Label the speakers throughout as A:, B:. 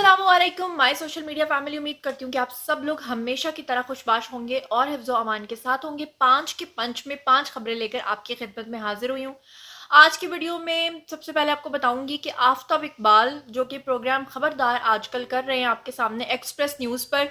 A: अस्सलामुअलैकुम my social media family. उम्मीद करती हूँ कि आप सब लोग हमेशा की तरह खुशबाश होंगे और हिफ्ज़ो अमान के साथ होंगे। पाँच के पंच में पांच खबरें लेकर आपकी खिदमत में हाजिर हुई हूँ। आज की वीडियो में सबसे पहले आपको बताऊंगी कि आफताब इकबाल जो कि प्रोग्राम खबरदार आजकल कर रहे हैं आपके सामने एक्सप्रेस न्यूज़ पर,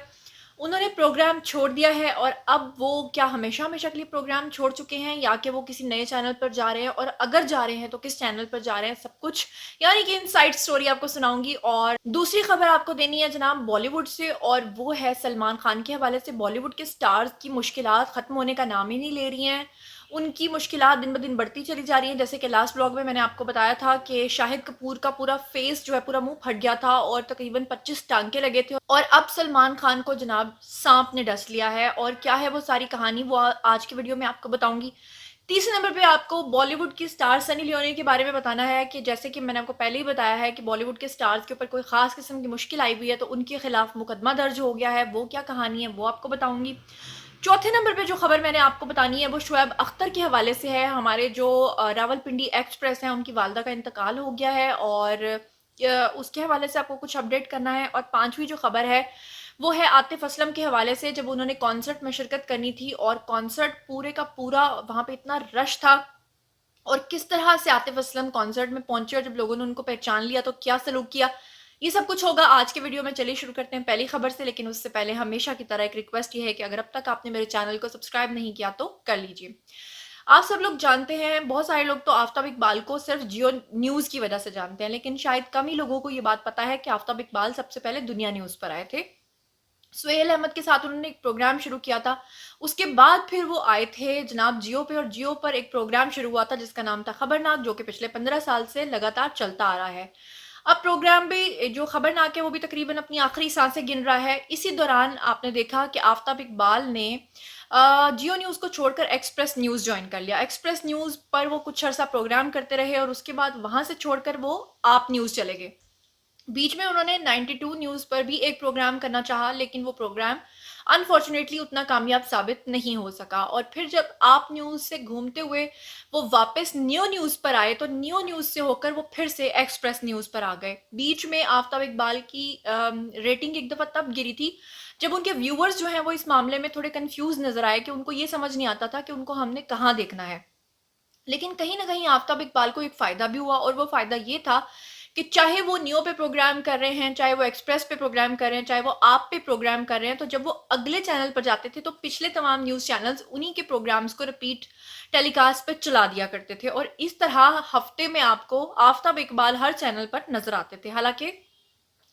A: उन्होंने प्रोग्राम छोड़ दिया है। और अब वो क्या हमेशा हमेशा के लिए प्रोग्राम छोड़ चुके हैं या कि वो किसी नए चैनल पर जा रहे हैं, और अगर जा रहे हैं तो किस चैनल पर जा रहे हैं, सब कुछ यानी कि इनसाइड स्टोरी आपको सुनाऊंगी। और दूसरी खबर आपको देनी है जनाब बॉलीवुड से, और वो है सलमान खान के हवाले से। बॉलीवुड के स्टार्स की मुश्किलात ख़त्म होने का नाम ही नहीं ले रही हैं। उनकी मुश्किलात दिन ब दिन बढ़ती चली जा रही हैं। जैसे कि लास्ट ब्लॉग में मैंने आपको बताया था कि शाहिद कपूर का पूरा फेस जो है, पूरा मुंह फट गया था और तकरीबन 25 टांके लगे थे, और अब सलमान खान को जनाब सांप ने डस लिया है। और क्या है वो सारी कहानी, वो आज की वीडियो में आपको बताऊंगी। तीसरे नंबर पे आपको बॉलीवुड की स्टार सनी लियोनी के बारे में बताना है कि जैसे कि मैंने आपको पहले ही बताया है कि बॉलीवुड के स्टार्स के ऊपर कोई खास किस्म की मुश्किल आई हुई है तो उनके खिलाफ मुकदमा दर्ज हो गया है। वो क्या कहानी है वो आपको बताऊंगी। चौथे नंबर पे जो खबर मैंने आपको बतानी है वो शुएब अख्तर के हवाले से है। हमारे जो रावलपिंडी एक्सप्रेस हैं उनकी वालदा का इंतकाल हो गया है और उसके हवाले से आपको कुछ अपडेट करना है। और पांचवी जो खबर है वो है आतिफ असलम के हवाले से, जब उन्होंने कॉन्सर्ट में शिरकत करनी थी और कॉन्सर्ट पूरे का पूरा वहाँ पे इतना रश था, और किस तरह से आतिफ असलम कॉन्सर्ट में पहुंचे और जब लोगों ने उनको पहचान लिया तो क्या सलूक किया, ये सब कुछ होगा आज के वीडियो में। चलिए शुरू करते हैं पहली खबर से। लेकिन उससे पहले हमेशा की तरह एक रिक्वेस्ट ये है कि अगर अब तक आपने मेरे चैनल को सब्सक्राइब नहीं किया तो कर लीजिए। आप सब लोग जानते हैं, बहुत सारे लोग तो आफताब इकबाल को सिर्फ जियो न्यूज की वजह से जानते हैं, लेकिन शायद कम ही लोगों को ये बात पता है कि आफताब इकबाल सबसे पहले दुनिया न्यूज पर आए थे। सुहेल अहमद के साथ उन्होंने एक प्रोग्राम शुरू किया था। उसके बाद फिर वो आए थे जनाब जियो पे, और जियो पर एक प्रोग्राम शुरू हुआ था जिसका नाम था खबरनाक, जो कि पिछले 15 साल से लगातार चलता आ रहा है। अब प्रोग्राम भी जो खबरनाक है वो भी तकरीबन अपनी आखिरी सांसें गिन रहा है। इसी दौरान आपने देखा कि आफताब इकबाल ने जियो न्यूज़ को छोड़कर एक्सप्रेस न्यूज़ ज्वाइन कर लिया। एक्सप्रेस न्यूज़ पर वो कुछ अर्सा प्रोग्राम करते रहे और उसके बाद वहां से छोड़कर वो आप न्यूज़ चले गए। बीच में उन्होंने 92 न्यूज़ पर भी एक प्रोग्राम करना चाहा, लेकिन वो प्रोग्राम अनफॉर्चुनेटली उतना कामयाब साबित नहीं हो सका। और फिर जब आप न्यूज़ से घूमते हुए वो वापस न्यू न्यूज़ पर आए तो न्यू न्यूज़ से होकर वो फिर से एक्सप्रेस न्यूज़ पर आ गए। बीच में आफताब इकबाल की रेटिंग एक दफ़ा तब गिरी थी जब उनके व्यूअर्स जो हैं वो इस मामले में थोड़े कंफ्यूज नजर आए कि उनको ये समझ नहीं आता था कि उनको हमने कहाँ देखना है। लेकिन कहीं ना कहीं आफताब इकबाल को एक फ़ायदा भी हुआ, और वो फ़ायदा ये था कि चाहे वो नियो पे प्रोग्राम कर रहे हैं, चाहे वो एक्सप्रेस पे प्रोग्राम कर रहे हैं, चाहे वो आप पे प्रोग्राम कर रहे हैं, तो जब वो अगले चैनल पर जाते थे तो पिछले तमाम न्यूज़ चैनल्स उन्हीं के प्रोग्राम्स को रिपीट टेलीकास्ट पर चला दिया करते थे, और इस तरह हफ्ते में आपको आफताब इकबाल हर चैनल पर नजर आते थे। हालांकि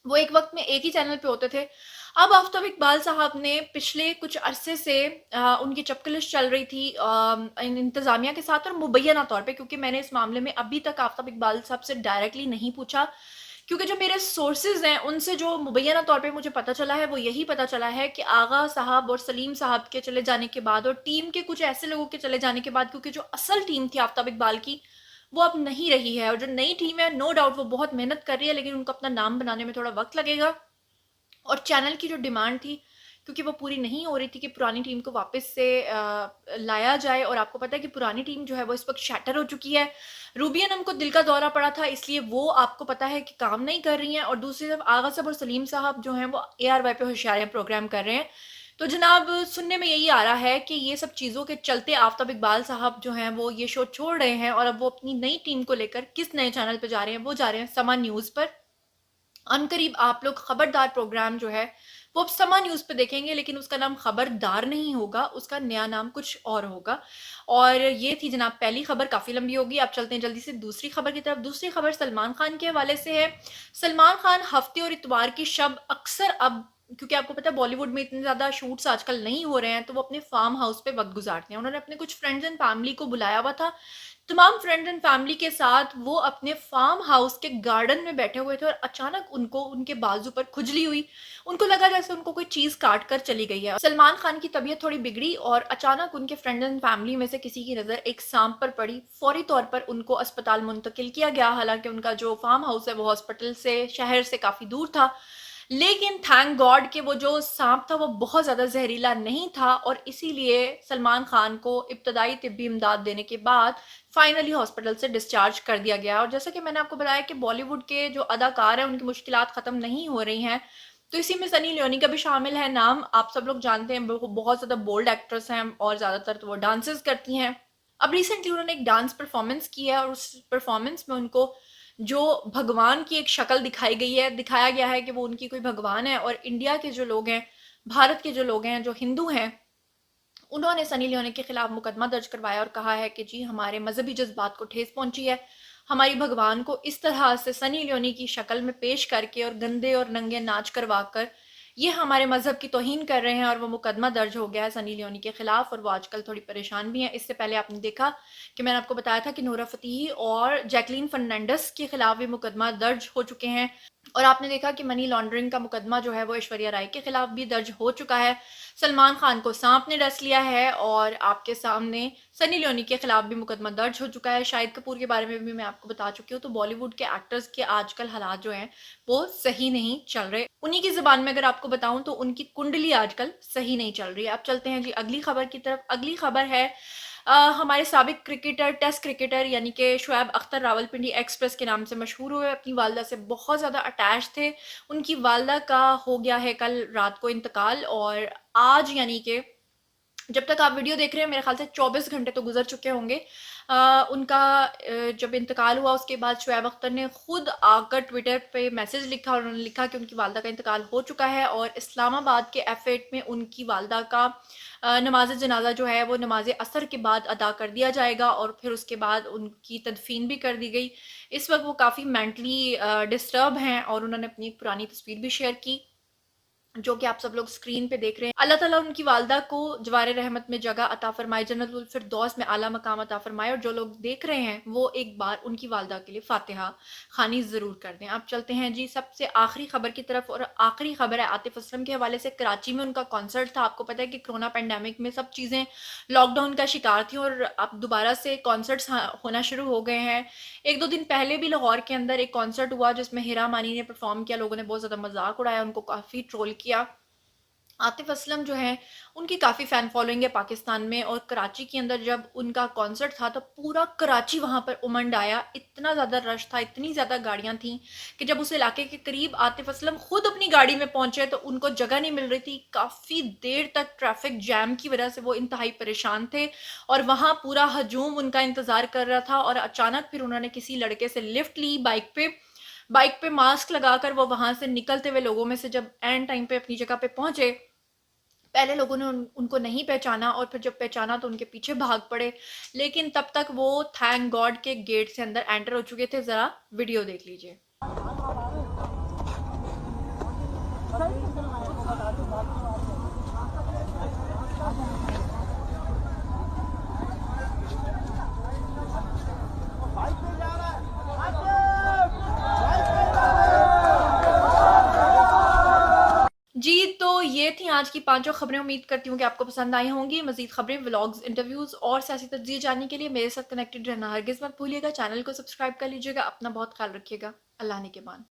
A: वो एक वक्त में एक ही चैनल पे होते थे। अब आफताब इकबाल साहब ने पिछले कुछ अरसे से उनकी चपकलिश चल रही थी इंतज़ामिया के साथ, और मुबैना तौर पे, क्योंकि मैंने इस मामले में अभी तक आफताब इकबाल साहब से डायरेक्टली नहीं पूछा, क्योंकि जो मेरे सोर्सेज हैं उनसे जो मुबैना तौर पे मुझे पता चला है वो यही पता चला है कि आगा साहब और सलीम साहब के चले जाने के बाद और टीम के कुछ ऐसे लोगों के चले जाने के बाद, क्योंकि जो असल टीम थी आफताब इकबाल की वो अब नहीं रही है, और जो नई टीम है नो डाउट वो बहुत मेहनत कर रही है, लेकिन उनको अपना नाम बनाने में थोड़ा वक्त लगेगा। और चैनल की जो डिमांड थी, क्योंकि वो पूरी नहीं हो रही थी कि पुरानी टीम को वापस से लाया जाए, और आपको पता है कि पुरानी टीम जो है वो इस वक्त शैटर हो चुकी है। रूबी अनम को दिल का दौरा पड़ा था, इसलिए वो आपको पता है कि काम नहीं कर रही हैं, और दूसरी तरफ आगा साहब और सलीम साहब जो हैं वो ARY पे होशियारियाँ प्रोग्राम कर रहे हैं। तो जनाब सुनने में यही आ रहा है कि ये सब चीज़ों के चलते आफताब इकबाल साहब जो हैं वो ये शो छोड़ रहे हैं, और अब वो अपनी नई टीम को लेकर किस नए चैनल पर जा रहे हैं, वो जा रहे हैं समा न्यूज़ पर। अनकरीब आप लोग खबरदार प्रोग्राम जो है वो अब समा न्यूज़ पे देखेंगे, लेकिन उसका नाम खबरदार नहीं होगा, उसका नया नाम कुछ और होगा। और ये थी जनाब पहली खबर, काफ़ी लंबी होगी। अब चलते हैं जल्दी से दूसरी खबर की तरफ। दूसरी खबर सलमान खान के हवाले से है। सलमान खान हफ्ते और इतवार की शब अक्सर अब, क्योंकि आपको पता है बॉलीवुड में इतने ज़्यादा शूट्स आजकल नहीं हो रहे हैं, तो वो अपने फार्म हाउस पे वक्त गुजारते हैं। उन्होंने अपने कुछ फ्रेंड्स एंड फैमिली को बुलाया हुआ था। तमाम फ्रेंड्स एंड फैमिली के साथ वो अपने फार्म हाउस के गार्डन में बैठे हुए थे, और अचानक उनको उनके बाजू पर खुजली हुई। उनको लगा जैसे उनको कोई चीज़ काट कर चली गई है। सलमान खान की तबीयत थोड़ी बिगड़ी और अचानक उनके फ्रेंड्स एंड फैमिली में से किसी की नज़र एक सांप पर पड़ी। फौरी तौर पर उनको अस्पताल मुंतकिल किया गया। हालांकि उनका जो फार्म हाउस है वो हॉस्पिटल से, शहर से काफ़ी दूर था, लेकिन थैंक गॉड कि वो जो सांप था वो बहुत ज़्यादा जहरीला नहीं था और इसीलिए सलमान खान को इब्तदाई तिब्बी इमदाद देने के बाद फाइनली हॉस्पिटल से डिस्चार्ज कर दिया गया। और जैसा कि मैंने आपको बताया कि बॉलीवुड के जो अदाकार हैं उनकी मुश्किलात ख़त्म नहीं हो रही हैं, तो इसी में सनी लियोनी का भी शामिल है नाम। आप सब लोग जानते हैं वो बहुत ज़्यादा बोल्ड एक्ट्रेस हैं और ज़्यादातर तो वो डांसेस करती हैं। अब रिसेंटली उन्होंने एक डांस परफॉर्मेंस की है और उस परफॉर्मेंस में उनको जो भगवान की एक शक्ल दिखाई गई है, दिखाया गया है कि वो उनकी कोई भगवान है। और इंडिया के जो लोग हैं, भारत के जो लोग हैं, जो हिंदू हैं, उन्होंने सनी लियोनी के खिलाफ मुकदमा दर्ज करवाया और कहा है कि जी हमारे मजहबी जज्बात को ठेस पहुंची है। हमारी भगवान को इस तरह से सनी लियोनी की शक्ल में पेश करके और गंदे और नंगे नाच करवा कर ये हमारे मजहब की तौहीन कर रहे हैं। और वो मुकदमा दर्ज हो गया है सनी लियोनी के खिलाफ और वो आजकल थोड़ी परेशान भी हैं। इससे पहले आपने देखा कि मैंने आपको बताया था कि नूरा फतेही और जैकलीन फर्नांडिस के खिलाफ भी मुकदमा दर्ज हो चुके हैं। और आपने देखा कि मनी लॉन्ड्रिंग का मुकदमा जो है वो ऐश्वर्या राय के खिलाफ भी दर्ज हो चुका है। सलमान खान को सांप ने डस लिया है और आपके सामने सनी लियोनी के खिलाफ भी मुकदमा दर्ज हो चुका है। शाहिद कपूर के बारे में भी मैं आपको बता चुकी हूँ। तो बॉलीवुड के एक्टर्स के आजकल हालात जो हैं वो सही नहीं चल रहे। उन्हीं की ज़ुबान में अगर आपको बताऊं तो उनकी कुंडली आजकल सही नहीं चल रही है। अब चलते हैं जी अगली खबर की तरफ। अगली खबर है हमारे साबिक क्रिकेटर, टेस्ट क्रिकेटर यानी कि शुएब अख्तर रावलपिंडी एक्सप्रेस के नाम से मशहूर हुए, अपनी वालदा से बहुत ज़्यादा अटैच थे। उनकी वालदा का हो गया है कल रात को इंतकाल और आज यानी कि जब तक आप वीडियो देख रहे हैं मेरे ख्याल से 24 घंटे तो गुजर चुके होंगे। उनका जब इंतकाल हुआ उसके बाद शुएब अख्तर ने खुद आकर ट्विटर पे मैसेज लिखा और उन्होंने लिखा कि उनकी वालदा का इंतकाल हो चुका है और इस्लामाबाद के एफ8 में उनकी वालदा का नमाज जनाजा जो है वो नमाज असर के बाद अदा कर दिया जाएगा और फिर उसके बाद उनकी तदफीन भी कर दी गई। इस वक्त वो काफ़ी मेंटली डिस्टर्ब हैं और उन्होंने अपनी एक पुरानी तस्वीर भी शेयर की जो कि आप सब लोग स्क्रीन पे देख रहे हैं। अल्लाह ताला उनकी वालदा को जवारे रहमत में जगह अता फरमाए, जन्नतुल फिरदौस में आला मकाम अता फरमाए। और जो लोग देख रहे हैं वो एक बार उनकी वालदा के लिए फातिहा खानी ज़रूर कर दें। अब चलते हैं जी सबसे आखिरी खबर की तरफ और आखिरी खबर है आतिफ असलम के हवाले से। कराची में उनका कॉन्सर्ट था। आपको पता है कि कोरोना पेंडेमिक में सब चीज़ें लॉकडाउन का शिकार थी और अब दोबारा से कॉन्सर्ट्स होना शुरू हो गए हैं। एक दो दिन पहले भी लाहौर के अंदर एक कॉन्सर्ट हुआ जिसमें हिरा मानी ने परफॉर्म किया। लोगों ने बहुत ज़्यादा मजाक उड़ाया, उनको काफ़ी ट्रोल किया। आतिफ असलम जो हैं उनकी काफ़ी फ़ैन फॉलोइंग है पाकिस्तान में और कराची के अंदर जब उनका कॉन्सर्ट था तो पूरा कराची वहाँ पर उमंड आया। इतना ज़्यादा रश था, इतनी ज़्यादा गाड़ियाँ थीं कि जब उस इलाके के करीब आतिफ असलम खुद अपनी गाड़ी में पहुँचे तो उनको जगह नहीं मिल रही थी। काफ़ी देर तक ट्रैफिक जैम की वजह से वो इंतहाई परेशान थे और वहाँ पूरा हजूम उनका इंतज़ार कर रहा था। और अचानक फिर उन्होंने किसी लड़के से लिफ्ट ली बाइक पे मास्क लगाकर वो वहां से निकलते हुए लोगों में से जब एंड टाइम पे अपनी जगह पे पहुंचे, पहले लोगों ने उनको नहीं पहचाना और फिर जब पहचाना तो उनके पीछे भाग पड़े। लेकिन तब तक वो थैंक गॉड के गेट से अंदर एंटर हो चुके थे। ज़रा वीडियो देख लीजिए। जी, तो ये थी आज की पाँचों खबरें। उम्मीद करती हूँ कि आपको पसंद आई होंगी। मज़ीद खबरें, व्लॉग्स, इंटरव्यूज़ और सियासी तज्ज़िये जानने के लिए मेरे साथ कनेक्टेड रहना हरगिज़ मत भूलिएगा। चैनल को सब्सक्राइब कर लीजिएगा। अपना बहुत ख्याल रखिएगा। अल्लाह ने के बाद।